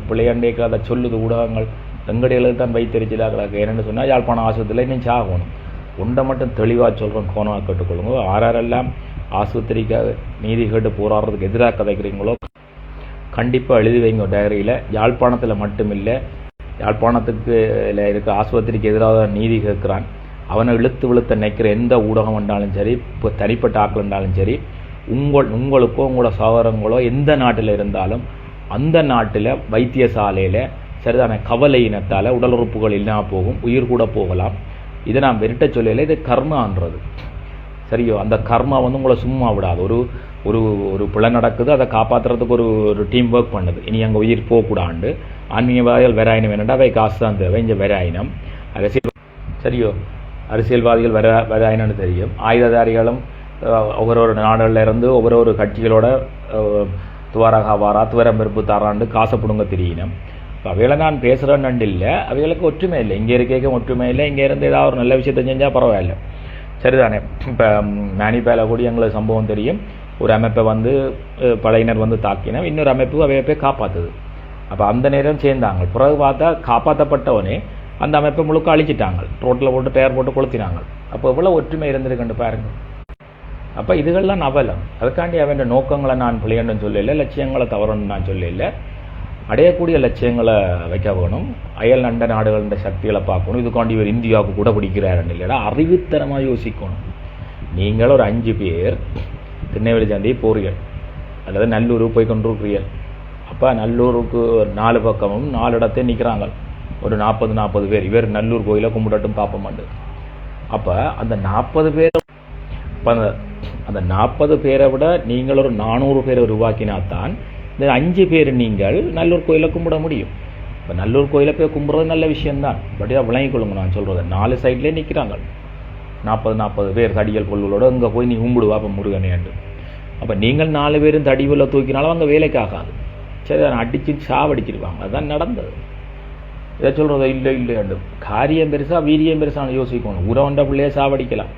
பிள்ளையாண்டேக்கு அதை சொல்லுது ஊடகங்கள் எங்கடையில் தான் வைத்தறிச்சலாக என்னென்னு சொன்னால் யாழ்ப்பாணம் ஆஸ்பத்திரியில் இன்னும் சாகணும். உண்டை மட்டும் தெளிவாக சொல்கிறோம், கோணமாக கேட்டுக்கொள்ளுங்க. ஆறாரெல்லாம் ஆஸ்பத்திரிக்காக நீதி கேட்டு போராடுறதுக்கு எதிராக கதைக்கிறீங்களோ கண்டிப்பாக எழுதி வைங்க டைரியில். யாழ்ப்பாணத்தில் மட்டுமில்லை, யாழ்ப்பாணத்துக்கு இருக்க ஆஸ்பத்திரிக்கு எதிராக நீதி கேட்குறான் அவனை இழுத்து நினைக்கிற எந்த ஊடகம் இருந்தாலும் சரி, இப்போ தனிப்பட்ட ஆக்கள் இருந்தாலும் சரி, உங்களுக்கோ உங்களோட சகோதரங்களோ எந்த நாட்டில் இருந்தாலும் அந்த நாட்டில் வைத்தியசாலையில் சரிதான கவலை இனத்தால் உடல் உறுப்புகள் இல்லாமல் போகும், உயிர் கூட போகலாம். இதை நான் வெறுட்ட சொல்லலை, இது கர்மான்றது சரியோ. அந்த கர்மா உங்களை சும்மா விடாது. ஒரு பிழை நடக்குது, அதை காப்பாற்றுறதுக்கு ஒரு டீம் ஒர்க் பண்ணுது. இனி அங்கே உயிர் போகக்கூடாண்டு ஆன்மீகவாதிகள் வெறாயினம் என்னென்னா அவை காசு தான் தேவை. இங்கே வெறாயினம் சரியோ, அரசியல்வாதிகள் வெறாயினம்னு தெரியும். ஆயுததாரிகளும் ஒவ்வொரு நாடுகளில் இருந்து ஒவ்வொரு கட்சிகளோட துவாரகாவாரா துவரம் பெருப்பு தாராண்டு காசை பிடுங்க தெரியணும். இப்போ அவைகளை நான் பேசுகிறேன்னு இல்லை, அவைகளுக்கு ஒற்றுமை இல்லை. இங்கே இருக்க ஒற்றுமை இல்லை. இங்கே இருந்து ஏதாவது ஒரு நல்ல விஷயத்தை செஞ்சால் பரவாயில்லை சரிதானே. இப்போ மேனிப்பேல கூடி எங்களுக்கு சம்பவம் தெரியும். ஒரு அமைப்பை படையினர் தாக்கினா இன்னொரு அமைப்பு அவையப்பை காப்பாற்றுது. அப்போ அந்த நேரம் சேர்ந்தாங்க. பிறகு பார்த்தா காப்பாற்றப்பட்டவனே அந்த அமைப்பை முழுக்க அழிச்சிட்டாங்க, ரோட்டில் போட்டு டயர் போட்டு கொளுத்தினாங்க. அப்போ எவ்வளோ ஒற்றுமை இருந்திருக்குன்னு பாருங்க. அப்போ இதுகள்லாம் அவலம். அதுக்காண்டி அவன் நோக்கங்களை நான் பிள்ளைன்னு சொல்லலை, லட்சியங்களை தவறுன்னு நான் சொல்லலை. அடையக்கூடிய லட்சியங்களை வைக்க வேணும். அயல் நண்ட நாடுகள சக்திகளை பார்க்கணும். இதுக்காண்டி இவர் இந்தியாவுக்கு கூட பிடிக்கிறாருன்னு இல்லைடா, அறிவுத்தனமாக யோசிக்கணும். நீங்கள் ஒரு 5 பேர் திருநெல்வேலி சந்தை போறீர்கள் அல்லது நல்லூருக்கு போய் கொண்டிருக்கிறீர்கள். அப்போ நல்லூருக்கு 4 பக்கமும் 4 இடத்தையும் நிற்கிறாங்க. ஒரு 40 பேர். இவர் நல்லூர் கோயிலை கும்பிடட்டும் பார்ப்போமாண்டு. அப்போ அந்த 40 பேர் அந்த 40 பேரை விட நீங்கள் ஒரு 400 பேரை உருவாக்கினாத்தான் இந்த 5 பேர் நீங்கள் நல்லூர் கோயிலை கும்பிட முடியும். இப்போ நல்லூர் கோயிலை போய் கும்பிட்றது நல்ல விஷயம்தான். பட் இதை விளங்கிக் கொள்ளுங்க. நான் சொல்கிறது 4 சைட்லேயே நிற்கிறாங்க 40 பேர் தடியல் பொருளோட இங்கே போய் நீ கும்பிடுவா அப்போ முருகனேண்டு. அப்போ நீங்கள் 4 பேரும் தடிவில் தூக்கினாலும் அங்கே வேலைக்கு ஆகாது. சரி, அதை அடித்து சாவடிச்சிருவாங்க. அதுதான் நடந்தது. இதை சொல்கிறது இல்லைண்டு காரியம் பெருசா வீரியம் பெருசான்னு யோசிக்கணும். உறவண்ட பிள்ளையே சாவடிக்கலாம்.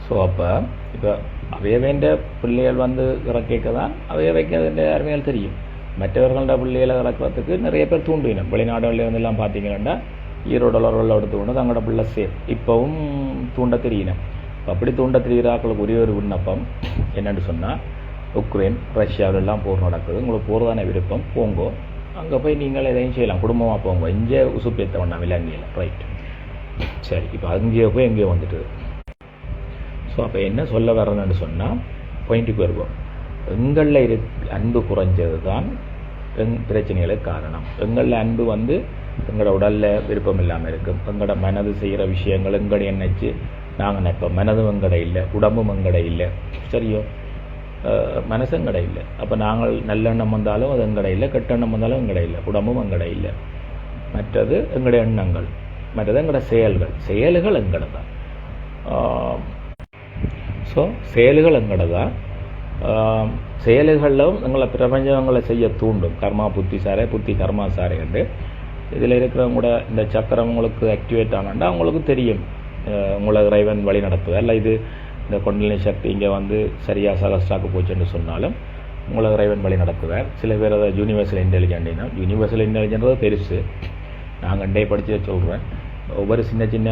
ஸோ அப்போ இப்போ அவைய வேண்ட பிள்ளைகள் இறக்க தான் அவைய வைக்கிறதுன்ற அருமையால் தெரியும். மற்றவர்களோட பிள்ளைகளை இறக்கிறதுக்கு நிறைய பேர் தூண்டினோம். வெளிநாடுகளில் எல்லாம் பார்த்தீங்கன்னா ஈரோடலர்கள் எடுத்து கொண்டு தங்களோட பிள்ளை சேஃப் இப்போவும் தூண்ட தெரியணும். அப்படி தூண்ட தெரிகிறாக்களுக்கு ஒரு விண்ணப்பம் என்னென்னு சொன்னால், உக்ரைன் ரஷ்யாவிலெல்லாம் போர் நடக்குது, உங்களுக்கு போகிறதான விருப்பம் போங்கோ, அங்கே போய் நீங்கள் எதையும் செய்யலாம், குடும்பமாக போங்க. இங்கே உசுப்பேற்ற வேண்டாம் இலங்கையில். ரைட், சரி. இப்போ அங்கேயோ போய் எங்கேயோ வந்துட்டு. ஸோ அப்போ என்ன சொல்ல வரணுன்னு சொன்னால் பாயிண்ட்டுக்கு வருவோம். எங்களில் அன்பு குறைஞ்சது தான் பிரச்சனைகளுக்கு காரணம். எங்களில் அன்பு எங்களோட உடலில் விருப்பம் இல்லாமல் இருக்கும். எங்களோட மனது செய்கிற விஷயங்கள் எங்கடை நினைச்சு நாங்கள் நினைப்போம். மனதும் எங்கடை இல்லை, உடம்பும் எங்கடை இல்லை. சரியோ, மனசு எங்கடை இல்லை. அப்போ நாங்கள் நல்லெண்ணம் வந்தாலும் அது எங்கடை இல்லை, கெட்டெண்ணம் வந்தாலும் எங்கடை இல்லை, உடம்பும் எங்கடை இல்லை. மற்றது எங்களுடைய எண்ணங்கள், மற்றது எங்களோட செயல்கள் எங்கடை தான். ஸோ செயல்கள் எங்கடை தான். செயல்களிலும் எங்களை பிரபஞ்சங்களை செய்ய தூண்டும். கர்மா புத்தி சாரே, புத்தி கர்மா சாரே என்று இதில் இருக்கிறவங்களோட இந்த சக்கரம் உங்களுக்கு ஆக்டிவேட் ஆனாண்டா உங்களுக்கு தெரியும் உங்களை இறைவன் வழி நடத்துவார். இல்லை இது இந்த கொண்டலினி சக்தி இங்கே சரியாக சகஸ்டாக்கு போச்சுன்னு சொன்னாலும் உங்களை இறைவன் வழி நடத்துவார். சில பேர் அதை யூனிவர்சல் இன்டெலிஜென்ட்னா, யூனிவர்சல் இன்டெலிஜென்றது பெருசு. நான் கண்டே படித்து சொல்கிறேன். ஒவ்வொரு சின்ன சின்ன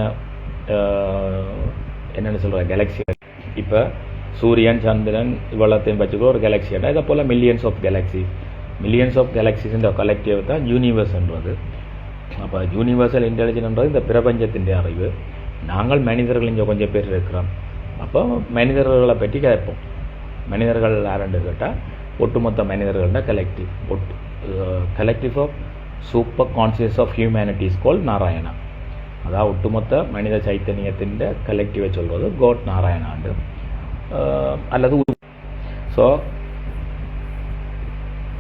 என்னென்னு சொல்கிறேன் கேலக்ஸி. இப்போ சூரியன் சந்திரன் இவ்வளோத்தையும் வச்சுக்கோ ஒரு கேலக்ஸினா, இதை போல் மில்லியன்ஸ் ஆஃப் கேலக்ஸிஸ் இந்த கலெக்டிவ் தான் யூனிவர்ஸ்ன்றது. அப்போ யூனிவர்சல் இன்டெலிஜென்ட்ன்றது இந்த பிரபஞ்சத்தின் அறிவு. நாங்கள் மனிதர்கள் இங்கே கொஞ்சம் பேர் இருக்கிறோம். அப்போ மனிதர்களை பற்றி கேட்போம். மனிதர்கள் யாருன்னு கேட்டால் ஒட்டுமொத்த மனிதர்கள்ட collective of super conscious of humanities call Narayana. அதாவது ஒட்டுமொத்த மனித சைத்தன்யத்தின் கலெக்டிவை சொல்வது கோட் நாராயணாண்டு அல்லது. So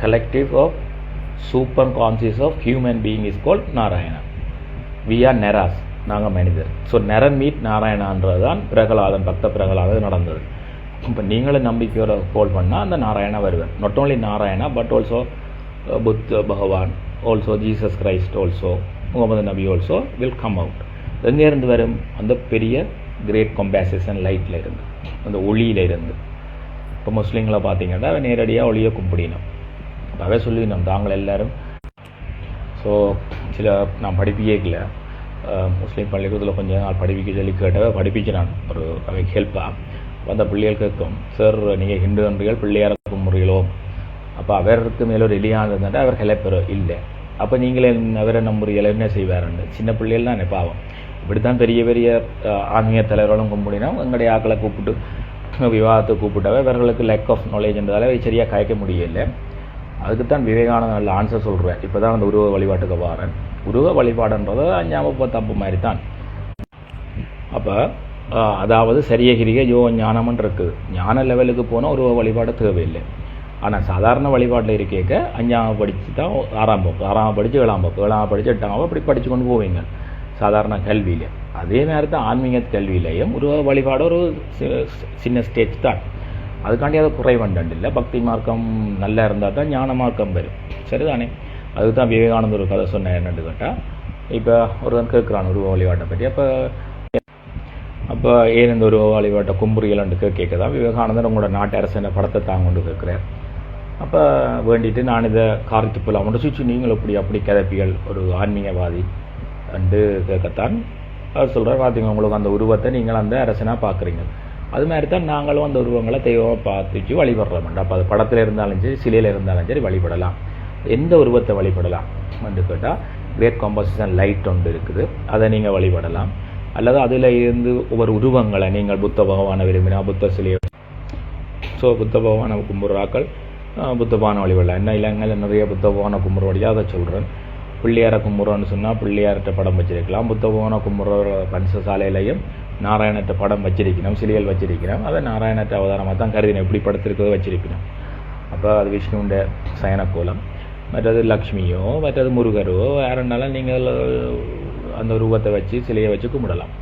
collective of super conscious of human being is called Narayana. We are நெராஸ், நாங்கள் மனிதர். ஸோ நெரன் மீட் நாராயணான்றது தான் பிரகலாதன், பக்த பிரகலாதன் நடந்தது. இப்போ நீங்களும் நம்பிக்கையோட கோல் பண்ணால் அந்த நாராயணா வருவார். Not only Narayana but also Buddha பகவான், also Jesus Christ, also Muhammad Nabi also will come out. எங்கேருந்து வரும்? அந்த பெரிய கிரேட் கம்பேசன் லைட்டில் இருந்து, அந்த ஒளியில் இருந்து. இப்போ முஸ்லீம்களை பார்த்தீங்கன்னா நேரடியாக ஒளியை கும்பிடினோம். அப்போவே சொல்லிடணும் தாங்கள் எல்லோரும். ஸோ சில நான் படிப்பிக்கல முஸ்லீம் பள்ளிக்கூடத்தில் கொஞ்சம் நாள் படிப்பிக்க சொல்லி கேட்டவை படிப்பிக்கிறான் ஒரு அவைக்கு ஹெல்ப்பாக. அந்த பிள்ளைகள் கேட்கும், சார் நீங்கள் ஹிந்து நன்றிகள் பிள்ளையார கும்பிடுறீங்களோ? அப்போ அவருக்கு மேலே ஒரு எளியானதுன்னா அவர் ஹெல்ப்பரோ இல்லை. அப்போ நீங்களே அவரை நம்புறீங்களோ என்ன செய்வாருன்னு சின்ன பிள்ளைகள் தான் பாவம். இப்படித்தான் பெரிய பெரிய ஆன்மீக தலைவர்களும் கும்பிடினா எங்களுடைய ஆக்களை கூப்பிட்டு விவாதத்தை கூப்பிட்டவை இவர்களுக்கு லேக் ஆஃப் நாலேஜ்ன்றதால சரியாக கயக்க முடியலை. அதுக்குத்தான் விவேகானந்த நல்ல ஆன்சர் சொல்கிறேன். இப்போ தான் அந்த உருவ வழிபாட்டுக்கு வாரேன். உருவ வழிபாடுன்றது ஞாபகம் தப்பு மாதிரி தான். அப்போ அதாவது சரியகிரிக யோக ஞானம்னு இருக்குது. ஞான லெவலுக்கு போனால் உருவ வழிபாடு தேவையில்லை. ஆனால் சாதாரண வழிபாட்டில் இருக்க 5ஆம் படித்து தான் 6ஆம் படித்து 7ஆம் வகுப்பு 7ஆம் படித்து 8ஆம் வகுப்பு அப்படி படித்து கொண்டு போவீங்க சாதாரண கல்வியில். அதே மாதிரி தான் ஆன்மீக கல்வியிலையும் உருவ வழிபாடு ஒரு சின்ன ஸ்டேஜ் தான். அதுக்காண்டி அதை குறைவண்டு இல்லை. பக்தி மார்க்கம் நல்லா இருந்தால் தான் ஞான மார்க்கம் வரும். சரிதானே? அதுக்கு தான் விவேகானந்த ஒரு கதை சொன்னேன். என்னென்னு கேட்டால், இப்போ ஒருவன் கேட்குறான் உருவ வழிபாட்டை பற்றி. அப்போ ஏன் இந்த உருவ வழிபாட்டை கும்புறியலன்ட்டு கேட்குதான் விவேகானந்தர் உங்களோட நாட்டு அரசனை படத்தை தாங்கொண்டு கேட்குறேன். அப்போ வேண்டிட்டு நான் இதை காரித்து போகலாம் சுற்றி நீங்கள் அப்படி கிளப்பிகள் ஒரு ஆன்மீகவாதி அண்டு கேட்கத்தான் அவர் சொல்கிறார். பார்த்தீங்க உங்களுக்கு அந்த உருவத்தை நீங்கள் அந்த அரசனாக பார்க்குறீங்க. அது மாதிரி தான் நாங்களும் அந்த உருவங்களை தெய்வமாக பார்த்துச்சு வழிபடுறோம். அப்போ அது படத்தில் இருந்தாலும் சரி சிலையில் இருந்தாலும் சரி வழிபடலாம். எந்த உருவத்தை வழிபடலாம் வந்து கேட்டால் கிரேட் காம்போசிஷன் லைட் ஒன்று இருக்குது, அதை நீங்கள் வழிபடலாம். அல்லது அதில் இருந்து ஒவ்வொரு உருவங்களை நீங்கள் புத்த பகவானை விரும்பினா புத்த சிலையை புத்த பகவானை கும்பிட்றாக்கள் புத்த பகவானை வழிபடலாம். என்ன இல்லைங்களில் நிறைய புத்த பகவானை கும்பிட்றபடியாக அதை சொல்கிறேன். பிள்ளையாரை கும்பிட்றோன்னு சொன்னால் பிள்ளையார்கிட்ட படம் வச்சிருக்கலாம். புத்த பகவானை கும்பிட்ற பஞ்சசாலையிலையும் நாராயணத்தை படம் வச்சிருக்கணும், சிலைகள் வச்சிருக்கிறோம். அதை நாராயணத்தை அவதாரமாக தான் கருதினோம். எப்படி படத்திருக்கோ வச்சிருக்கணும். அப்போ அது விஷ்ணுண்ட சயனக்கோலம், மற்றது லக்ஷ்மியோ மற்றது முருகரோ யாருன்னாலும் நீங்கள் அந்த உருவத்தை வச்சு சிலையை வச்சு கும்பிடலாம்.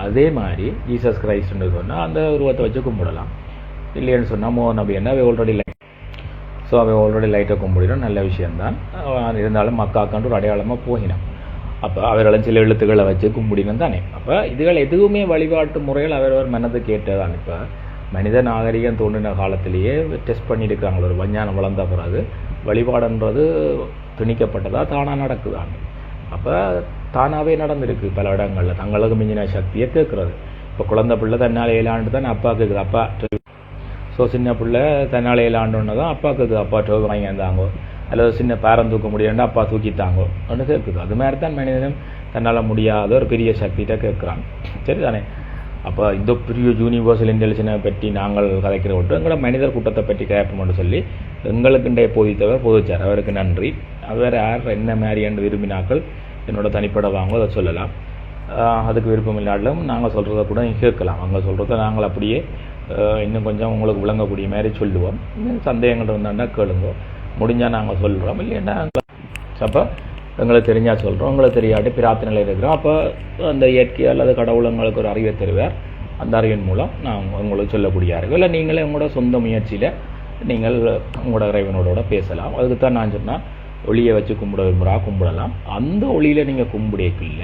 அதே மாதிரி ஜீசஸ் கிரைஸ்ட்னு சொன்னால் அந்த உருவத்தை வச்சு கும்பிடலாம். இல்லைன்னு சொன்னால் மோகன் நபி என்ன அவை ஆல்ரெடி லைட்டை கும்பிடினோம். நல்ல விஷயந்தான். இருந்தாலும் மக்காக்காண்டு ஒரு அடையாளமாக போகினோம். அப்போ அவர்களும் சில எழுத்துக்களை வச்சு கும்பிடினோம் தானே. அப்போ இதுகள் எதுவுமே வழிபாட்டு முறைகள் அவரவர் மனது கேட்டதான். இப்போ மனித நாகரிகம் தோன்றின காலத்திலேயே டெஸ்ட் பண்ணியிருக்காங்களோ ஒரு விஞ்ஞானம் வளர்ந்த பிறகு வழிபாடுன்றது திணிக்கப்பட்டதா தானாக நடக்குதாங்க. அப்போ தானாகவே நடந்திருக்கு பல இடங்களில். தங்களுக்கு மிஞ்சின சக்தியை கேட்குறது. இப்போ குழந்தை பிள்ளை தன்னால் 7 ஆண்டு தான் அப்பா கேட்குது. அப்பா சின்ன பிள்ளை தன்னால் 7 ஆண்டுன்னு தான் அப்பா கேட்குது. அப்பா டோக்கு வாங்கி வந்தாங்கோ. அல்லது சின்ன பேரம் தூக்க முடியாண்டா அப்பா தூக்கித்தாங்கோ ஒன்று கேட்குது. அது மாதிரி தான் மனிதனும் தன்னால் முடியாத ஒரு பெரிய சக்திகிட்ட கேட்குறாங்க. சரி தானே? அப்போ இந்த பெரிய யூனிவர்சல் இன்டெலிஜென்ஸை பற்றி நாங்கள் கதைக்கிற விட்டு எங்களை மனிதர் கூட்டத்தை பற்றி கேட்போம்னு சொல்லி எங்களுக்குண்டே போதித்தவர் போதிச்சார். அவருக்கு நன்றி. அவர் யார் என்ன மாதிரி என்று விரும்பினாக்கள் என்னோட தனிப்பட வாங்க அதை சொல்லலாம். அதுக்கு விருப்பம் இல்லாட்டாலும் நாங்கள் சொல்கிறத கூட கேட்கலாம். அவங்க சொல்கிறத நாங்கள் அப்படியே இன்னும் கொஞ்சம் உங்களுக்கு விளங்கக்கூடிய மாதிரி சொல்லுவோம். சந்தேகங்கள் இருந்தாண்டா கேளுங்க. முடிஞ்சால் நாங்கள் சொல்கிறோம், இல்லைன்னா அப்போ எங்களுக்கு தெரிஞ்சால் சொல்கிறோம். உங்களுக்கு தெரியாட்டி பிரார்த்தனையில் இருக்கிறோம். அப்போ அந்த இயற்கை அல்லது கடவுள் உங்களுக்கு ஒரு அறிவை தருவார். அந்த அறிவின் மூலம் நான் உங்களுக்கு சொல்லக்கூடிய அறிவு இல்லை நீங்களே உங்களோட சொந்த முயற்சியில் நீங்கள் உங்களோட இறைவனோட பேசலாம். அதுக்கு தான் நான் சொன்னால் ஒளியை வச்சு கும்பிட விரும்புகிறா கும்பிடலாம். அந்த ஒளியில் நீங்கள் கும்பிடக்கில்ல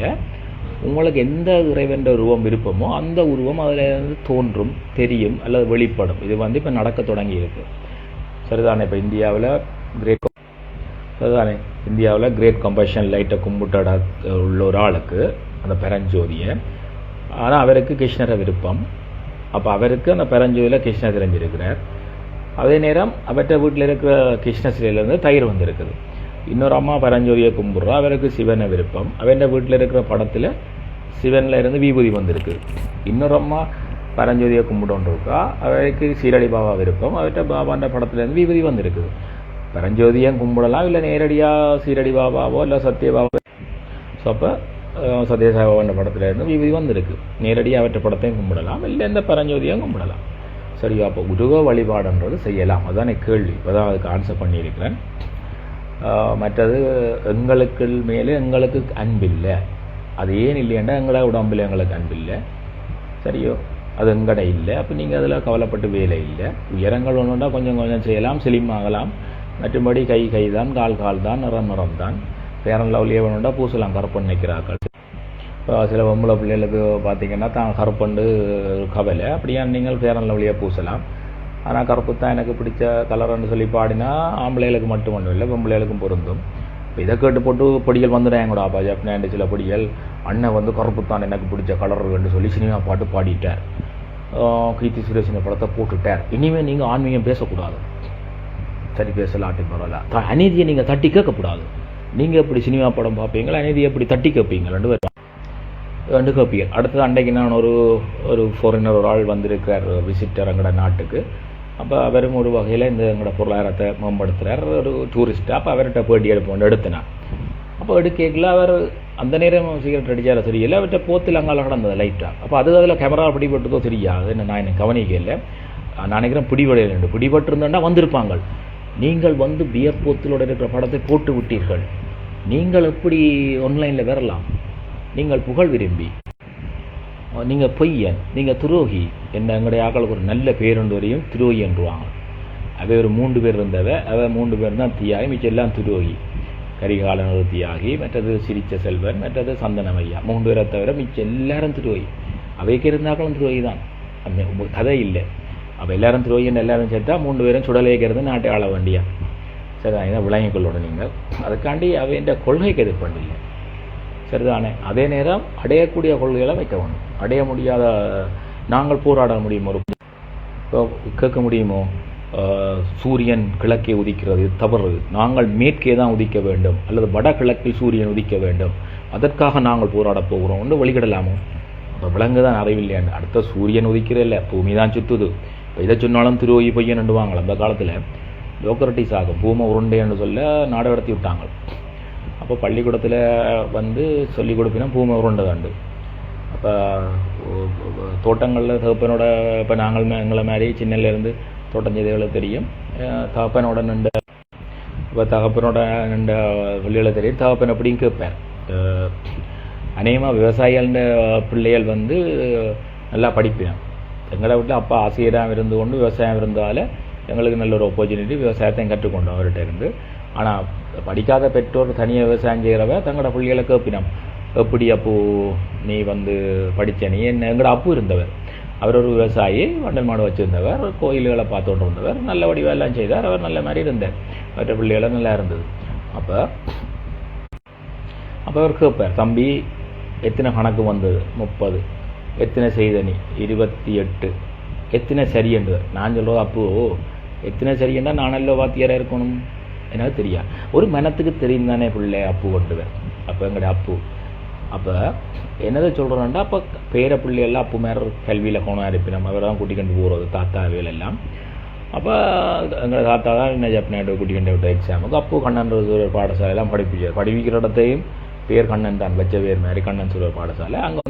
உங்களுக்கு எந்த இறைவன் உருவம் விருப்பமோ அந்த உருவம் அதில் இருந்து தோன்றும், தெரியும் அல்லது வெளிப்படும். இது இப்போ நடக்க தொடங்கி இருக்கு. சரிதானே? இப்போ இந்தியாவில் கிரேட் கம்பஷன் லைட்டை கும்பிட்ட உள்ள ஒரு ஆளுக்கு அந்த பெரஞ்சோதியை, ஆனால் அவருக்கு கிருஷ்ணரை விருப்பம். அப்போ அவருக்கு அந்த பெரஞ்சோதியில் கிருஷ்ணர் தெரிஞ்சிருக்கிறார். அதே நேரம் அவற்றை வீட்டில் இருக்கிற கிருஷ்ண சிலையிலேருந்து தயிர் வந்திருக்குது. இன்னொரு அம்மா பரஞ்சோதியை கும்பிட்றா, அவருக்கு சிவனை விருப்பம். அவன் வீட்டில் இருக்கிற படத்தில் சிவனில் இருந்து விபூதி வந்திருக்கு. இன்னொரு அம்மா பரஞ்சோதியை கும்பிட்டோன்னு இருக்கா, அவருக்கு சீரடி பாபா விருப்பம். அவர்கிட்ட பாபான்ற படத்துலேருந்து விபூதி வந்திருக்குது. பரஞ்சோதியும் கும்பிடலாம், இல்லை நேரடியாக சீரடி பாபாவோ இல்லை சத்யபாபா. ஸோ அப்போ சத்யசாபான்ற படத்துலேருந்து விபூதி வந்திருக்கு. நேரடியாக அவற்றை படத்தையும் கும்பிடலாம், இல்லை இந்த பரஞ்சோதியும் கும்பிடலாம். சரியா? அப்போ உருவ வழிபாடுன்றது செய்யலாம். அதுதான் கேள்வி. இப்போ தான் அதுக்கு ஆன்சர் பண்ணியிருக்கிறேன். மற்றது எங்களுக்கு மேலே எங்களுக்கு அன்பில்லை. அது ஏன் இல்லைன்னா எங்களை உடம்பில் எங்களுக்கு அன்பில்லை. சரியோ? அது எங்கடை இல்லை. அப்போ நீங்கள் அதில் கவலைப்பட்டு வேலை இல்லை. உயரங்கள் ஒன்றுண்டா கொஞ்சம் கொஞ்சம் செய்யலாம், ஸ்லிம் ஆகலாம். மற்றபடி கை தான், கால் தான், நிறம் தான். பேரன் லவ்லியே வேணுண்டா பூசலாம், கருப்பன் நிற்கிறார்கள். இப்போ சில பொம்பளை பிள்ளைகளுக்கு பார்த்தீங்கன்னா தான் கருப்பண்டு கவலை. அப்படியா நீங்கள் பேரன் லவ்லியாக பூசலாம். ஆனால் கருப்பு தான் எனக்கு பிடிச்ச கலர்னு சொல்லி பாடினா ஆம்பளைகளுக்கு மட்டும் ஒன்றும் இல்லை பொம்பளைகளுக்கும் பொருந்தும். இப்போ இதை கேட்டு போட்டு பொடிகள் வந்துடுறேன் கூட அப்பா ஜப்னாண்டு சில பொடிகள் அண்ணன் வந்து கருப்பு தான் எனக்கு பிடிச்ச கலர்ன்னு சொல்லி சினிமா பாட்டு பாடிட்டார். கீர்த்தி சுரேஷின் படத்தை போட்டுட்டார். இனிமேல் நீங்கள் ஆன்மீகம் பேசக்கூடாது. சரி பேசலாட்டி பரவாயில்ல. அநீதியை நீங்கள் தட்டி கேட்கக்கூடாது. நீங்கள் எப்படி சினிமா படம் பார்ப்பீங்களா, அநீதியை எப்படி தட்டி கேட்பீங்க? ரெண்டு கேட்பீங்க. அடுத்தது அன்றைக்கு நான் ஒரு ஃபாரினர் ஒரு ஆள் வந்திருக்கார் விசிட்டர் எங்களோட நாட்டுக்கு. அப்போ அவரும் ஒரு வகையில் இந்த எங்களோட பொருளாதாரத்தை மேம்படுத்துகிறார், ஒரு டூரிஸ்ட்டாக. அப்போ அவர்கிட்ட பேட்டி எடுத்தேன். அப்போ எடுக்கல அவர் அந்த நேரம் சிகரெட் அடித்தார தெரியல, அவர்கிட்ட போத்தில் அங்கால கடந்தது லைட்டாக. அப்போ அதில் கேமரா பிடிபட்டதோ தெரியாது, நான் எனக்கு கவனிக்கல. நான் நினைக்கிறேன் பிடிபடையில பிடிபட்டிருந்தேன்னா வந்திருப்பாங்க. நீங்கள் வந்து பியர் போத்திலோட இருக்கிற படத்தை போட்டு விட்டீர்கள். நீங்கள் எப்படி ஆன்லைனில் வரலாம்? நீங்கள் புகழ் விரும்பி, நீங்கள் பொய்யன், நீங்கள் துரோகி என்ன எங்களுடைய ஆக்களுக்கு ஒரு நல்ல பேருண்டு வரையும் துரோகி என்றுவாங்க. அவை ஒரு 3 பேர் இருந்தவ, அவ 3 பேர் தான் தியாகி, மிச்சம் எல்லாம் துரோகி. கரிகாலன் ஒரு தியாகி, மற்றது சிரிச்ச செல்வன், மற்றது சந்தனமையா. 3 பேரை தவிர மிச்சம் எல்லாரும் துரோகி. அவைக்கு இருந்தாக்களும் துரோகி தான், கதை இல்லை. அப்போ எல்லாரும் துரோகின்னு எல்லாரும் சேர்த்தா 3 பேரும் சுடலைக்கிறது நாட்டை ஆள வேண்டியா. சரிதான், இதான் விளங்கிக் கொள்ளணும் நீங்கள். அதுக்காண்டி அவைன்ற கொள்கைக்கு எதிர்ப்பு இல்லை. சரிதானே? அதே நேரம் அடையக்கூடிய கொள்கைகளை வைக்க வேணும். அடைய முடியாத நாங்கள் போராட முடியும். ஒரு இப்போ கேட்க முடியுமோ, சூரியன் கிழக்கே உதிக்கிறது தவறு, நாங்கள் மேற்கே தான் உதிக்க வேண்டும், அல்லது வடகிழக்கில் சூரியன் உதிக்க வேண்டும், அதற்காக நாங்கள் போராட போகிறோம் ஒன்று வழிகிடலாமோ? இப்போ விலங்கு தான் அறிவில்லையாண்டு. அடுத்த சூரியன் உதிக்கிற இல்லை, பூமி தான் சுற்றுது. இப்போ இதை சொன்னாலும் துரோகி பொய்யன் நண்டுவாங்க. அந்த காலத்தில் லோக்கரட்டிஸ் ஆகும் பூமை உருண்டைன்னு சொல்ல நாடு கடத்தி விட்டாங்க. அப்போ பள்ளிக்கூடத்தில் வந்து சொல்லிக் கொடுப்பினா பூமை உருண்டை தாண்டு. அப்போ தோட்டங்களில் தகப்பனோட, இப்போ நாங்கள் எங்களை மாதிரி சின்னலேருந்து தோட்டம் செய்தவர்களுக்கு தெரியும், தகப்பனோட நின்ற, இப்போ தகப்பனோட நின்ற பிள்ளைகளை தெரியும், தகப்பன் எப்படின்னு கேட்பேன். அநேகமாக விவசாயிகள பிள்ளைகள் வந்து நல்லா படிப்பினோம். எங்களை வீட்டில் அப்பா ஆசிரியராக இருந்து கொண்டு விவசாயம் இருந்தால எங்களுக்கு நல்ல ஒரு ஆப்பர்ச்சுனிட்டி, விவசாயத்தையும் கற்றுக்கொண்டோம் அவர்கிட்ட இருந்து. ஆனால் படிக்காத பெற்றோர் தனியாக விவசாயம் செய்கிறவ தங்களோட பிள்ளைகளை கேட்பினோம், எப்படி அப்போ நீ வந்து படித்த நீ என்ன? எங்களோட அப்பு இருந்தவர், அவர் ஒரு விவசாயி, வண்டல் மாடு வச்சுருந்தவர், கோயில்களை பார்த்துட்டு இருந்தவர், நல்ல வடிவெல்லாம் செய்தார், அவர் நல்ல மாதிரி இருந்தார், மற்ற பிள்ளைகளும் நல்லா இருந்தது. அப்போ அவர் கேட்பார், தம்பி எத்தனை கணக்கு வந்தது? 30. எத்தனை செய்த நீ? 28. எத்தனை சரி என்றவர். நான் சொல்கிறது, அப்போ எத்தனை சரி என்றால் நானெல்லாம் வாத்தியாராக இருக்கணும் எனக்கு தெரியா. ஒரு மனத்துக்கு தெரியும் தானே பிள்ளை அப்பு கொண்டுவர். அப்போ எங்களுடைய அப்பு அப்போ என்னதை சொல்கிறோன்னா, அப்போ பேர பிள்ளையெல்லாம் அப்பு மேலே கல்வியில் கோணம் இருப்பினோம், அவர் தான் கூட்டிக்கொண்டு போகிறது தாத்தாவிகள் எல்லாம். அப்போ எங்களை தாத்தா தான் என்ன ஜப்னாட்டு கூட்டிக்கொண்டு விட்ட எக்ஸாமுக்கு. அப்போ கண்ணன் ஒரு பாடசாலையெல்லாம் படிப்பிக்கிற இடத்தையும் பேர் கண்ணன் தான் வச்ச பேர் மாதிரி கண்ணன் சொல்கிற பாடசாலை. அங்கே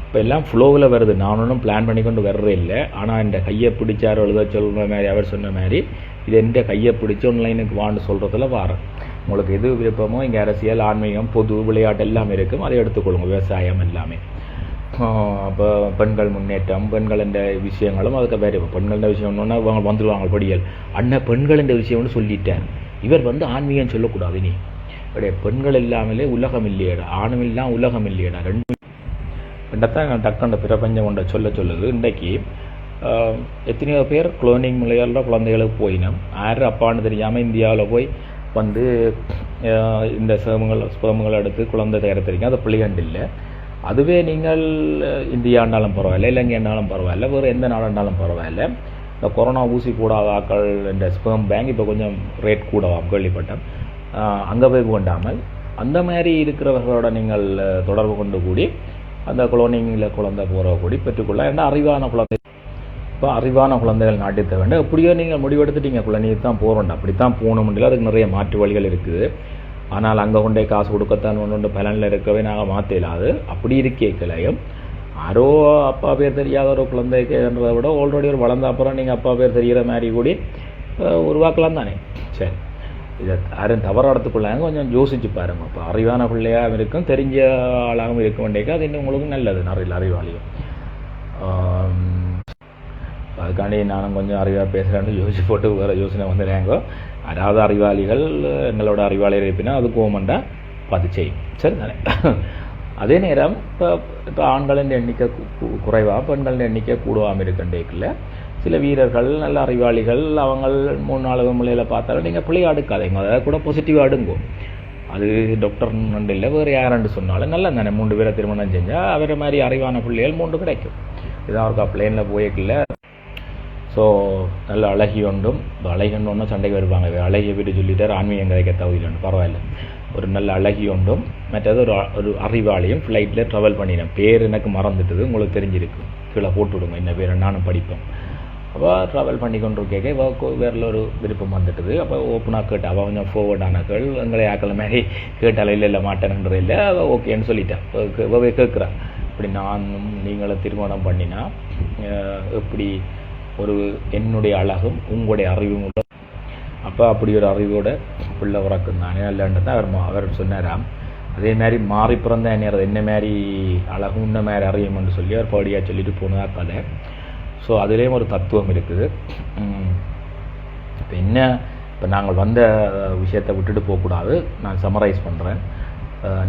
இப்போ எல்லாம் ஃப்ளோவில் வருது, நான் ஒன்றும் பிளான் பண்ணி கொண்டு வர்றே இல்லை. ஆனால் இந்த கையை பிடிச்சார் எழுத சொல்கிற மாதிரி அவர் சொன்ன மாதிரி இது எந்த கையை பிடிச்சி ஆன்லைனுக்கு வான்னு சொல்கிறதுல வாரேன். உங்களுக்கு எது விருப்பமோ இங்கே அரசியல், ஆன்மீகம், பொது, விளையாட்டு எல்லாமே இருக்கும், அதை எடுத்துக்கொள்ளுங்க. விவசாயம் எல்லாமே. அப்போ பெண்கள் முன்னேற்றம், பெண்கள் என்ற விஷயங்களும் அதுக்கு வேறு. பெண்கள் விஷயம் ஒன்றுன்னா அவங்க வந்துடுவாங்க படியல் அண்ணன் பெண்கள் என்ற விஷயம்னு சொல்லிட்டார். இவர் வந்து ஆன்மீகம் சொல்லக்கூடாது. நீ அப்படியே பெண்கள் இல்லாமலே உலகம் இல்லையடா, ஆணும் இல்லாமல் உலகம் இல்லையடா. ரெண்டத்தான் டக்குண்ட பிரபஞ்சம் கொண்ட சொல்லுது. இன்றைக்கு எத்தனையோ பேர் குளோனிங் விளையாடுற குழந்தைகளுக்கு போயினோம். யார் அப்பான்னு தெரியாமல் இந்தியாவில் போய் வந்து இந்த ஸ்பெர்ம்களை எடுத்து குழந்தை தயார தெரியும். அது பிள்ளைகண்டு இல்லை. அதுவே நீங்கள் இந்தியாண்டாலும் பரவாயில்ல, இலங்கைண்டாலும் பரவாயில்ல, வேறு எந்த நாடுண்டாலும் பரவாயில்ல, இந்த கொரோனா ஊசி போடாத ஆக்கள் இந்த ஸ்பெர்ம் பேங்க் இப்போ கொஞ்சம் ரேட் கூடவாம் கேள்விப்பட்டேன். அங்கே போய் வேண்டாமல் அந்த மாதிரி இருக்கிறவர்களோட நீங்கள் தொடர்பு கொண்டு கூடி அந்த குளோனிங்கில் குழந்தை போகிற கூடி பெற்றுக்கொள்ள. ஏன்னா அறிவான குழந்தை, இப்போ அறிவான குழந்தைகள் நாட்டித்த வேண்டும். எப்படியோ நீங்கள் முடிவெடுத்துட்டீங்க குழந்தைக்கு தான் போகிறோம், அப்படித்தான் போகணும் முடியல. அதுக்கு நிறைய மாற்று வழிகள் இருக்குது. ஆனால் அங்கே கொண்டே காசு கொடுக்கத்தான் ஒன்று பலனில் இருக்கவே நாங்கள் மாற்றலாது. அப்படி இருக்கலையும் யாரோ அப்பா பேர் தெரியாத ஒரு குழந்தைக்குன்றதை விட ஆல்ரெடி ஒரு வளர்ந்த அப்புறம் நீங்கள் அப்பா பேர் தெரிகிற மாதிரி கூடி உருவாக்கலாம் தானே. சரி, இதை யாரும் தவறாக எடுத்துக்கொள்ளாங்க, கொஞ்சம் யோசிச்சு பாருங்க. இப்போ அறிவான பிள்ளையாகவும் இருக்கும், தெரிஞ்ச ஆளாகவும் இருக்க வேண்டியது, அது இன்னும் உங்களுக்கு நல்லது. நிறைய அறிவாளியும் அதுக்காண்டி நானும் கொஞ்சம் அறிவாக பேசுகிறேன்னு யோசிச்சு போட்டு வேறு யோசனை வந்துடுறாங்க. அதாவது அறிவாளிகள் எங்களோட அறிவாளிகள் இருப்பினா அது கோமெண்டாக பார்த்து செய்யும். சரி தானே? அதே நேரம் இப்போ ஆண்களின் எண்ணிக்கை குறைவாக பெண்களின் எண்ணிக்கை கூடுவாமல் இருக்கின்றேக்கில் சில வீரர்கள் நல்ல அறிவாளிகள் அவங்க 3-4 முறையில் பார்த்தாலும் நீங்கள் பிள்ளையை அடுக்காதீங்க, அதை கூட பாசிட்டிவாக அடுங்கோ. அது டாக்டர் நண்டு இல்லை வேறு யாருன்னு சொன்னாலும் நல்லா தானே 3 பேரை திருமணம் செஞ்சால் அவரை மாதிரி அறிவான பிள்ளைகள் 3 கிடைக்கும். இதான் அவருக்கா பிளேனில் போய்க்கல. ஸோ நல்ல அழகி ஒன்றும் அழகின்னு ஒன்றும் சண்டைக்கு வருவாங்க, அழகிய வீடு சொல்லிட்டார் ஆன்மீகம் கிடைக்க தகுதியில்லைன்னு, பரவாயில்ல. ஒரு நல்ல அழகி ஒன்றும் மற்றது ஒரு அறிவாளியும் ஃப்ளைட்டில் ட்ராவல் பண்ணினேன். பேர் எனக்கு மறந்துட்டுது, உங்களுக்கு தெரிஞ்சிருக்கு, கீழே போட்டு விடுங்க என்ன பேர், நானும் படிப்பேன். அப்போ ட்ராவல் பண்ணி கொண்டு கேட்க வேறில் ஒரு விருப்பம் வந்துட்டுது. அப்போ ஓப்பனாக கேட்டா, அவள் கொஞ்சம் ஃபார்வர்டானாக்கள், எங்களை ஆக்கள் மாதிரி கேட்டாலும் இல்லை மாட்டேன்ற இல்லை, அவள் ஓகேன்னு சொல்லிட்டேன். கேட்குறான், இப்படி நானும் நீங்களும் திருமணம் பண்ணினா எப்படி ஒரு என்னுடைய அழகும் உங்களுடைய அறிவும், அப்போ அப்படி ஒரு அறிவோட பிள்ளை உறக்கும் தானே இல்லைன்ட்டு தான் அவர் சொன்னாராம். அதே மாதிரி மாறி பிறந்த என்ன மாதிரி அழகும் இன்ன மாதிரி அறியும்னு சொல்லி அவர் பாடியாக சொல்லிட்டு போனதா கதை. ஸோ அதுலேயும் ஒரு தத்துவம் இருக்குது. இப்போ நாங்கள் வந்த விஷயத்தை விட்டுட்டு போகக்கூடாது. நான் சம்மரைஸ் பண்ணுறேன்.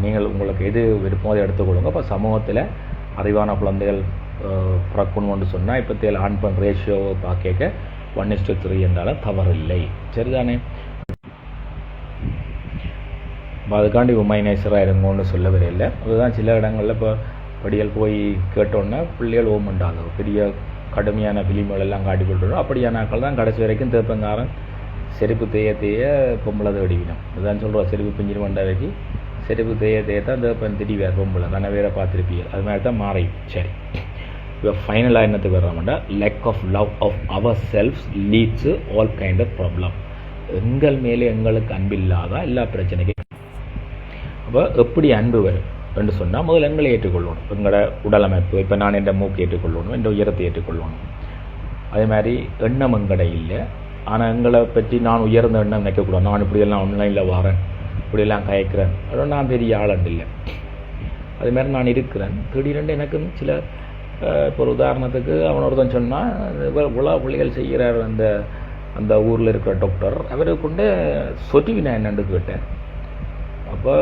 நீங்கள் உங்களுக்கு எது விருப்பம் அதை எடுத்துக்கொள்ளுங்க. இப்போ சமூகத்தில் அறிவான குழந்தைகள் பிறக்கணும்னு சொன்னால் இப்போ ஆண் பெண் ரேஷியோவை பார்க்க 1:3 என்றாலும் தவறில்லை, சரிதானே? அதுக்காண்டி உமைநேசராக இருங்கன்னு சொல்ல வரையில்லை. அதுதான் சில இடங்களில் இப்போ படியல் போய் கேட்டோன்னா பிள்ளைகள் ஓமண்டாங்க, பெரிய கடுமையான பிலிம்கள் எல்லாம் காட்டி போட்டுருவோம். அப்படியானாக்கள் தான் கடைசி வரைக்கும் தேப்பங்காரன் செருப்பு தேய பொம்பளை தேடிவிடும். அதுதான் சொல்கிறோம், செருப்பு பிஞ்சிரு மண்டாவைக்கு செருப்பு தேய தான் தேப்பன் திடீவார் பொம்பளை தானே வேற பார்த்துருப்பீங்க. அது மாதிரி தான் மாறியும். சரி, இப்போ ஃபைனலாக என்னத்துக்கு வர்றோம்னா, lack of love of our selfs leads all kind of problem. எங்கள் மேலே எங்களுக்கு அன்பில்லாத எல்லா பிரச்சனைக்கும். அப்போ எப்படி அன்பு வரும் என்று சொன்னால், முதல்ல எங்களை ஏற்றுக்கொள்ளணும். எங்களோட உடலமைப்பு, இப்போ நான் என் மூக்கு ஏற்றுக்கொள்ளணும், என் உயரத்தை ஏற்றுக்கொள்ளணும். அதே மாதிரி எண்ணம் எங்கடை இல்லை, ஆனால் எங்களை பற்றி நான் உயர்ந்த எண்ணம் நினைக்கக்கூடாது. நான் இப்படியெல்லாம் ஆன்லைனில் வரேன், இப்படியெல்லாம் கயக்கிறேன், அதோட நான் பெரிய ஆளண்டு இல்லை. அதுமாதிரி நான் இருக்கிறேன். திடீரென்று எனக்கு சில இப்போ ஒரு உதாரணத்துக்கு அவன் ஒருத்தன் சொன்னால் உலா புள்ளிகள் செய்கிறார் அந்த ஊரில் இருக்கிற டாக்டர், அவருக்கு கொண்டு சொட்டிவி நான் என்னென்று கேட்டேன். அப்போ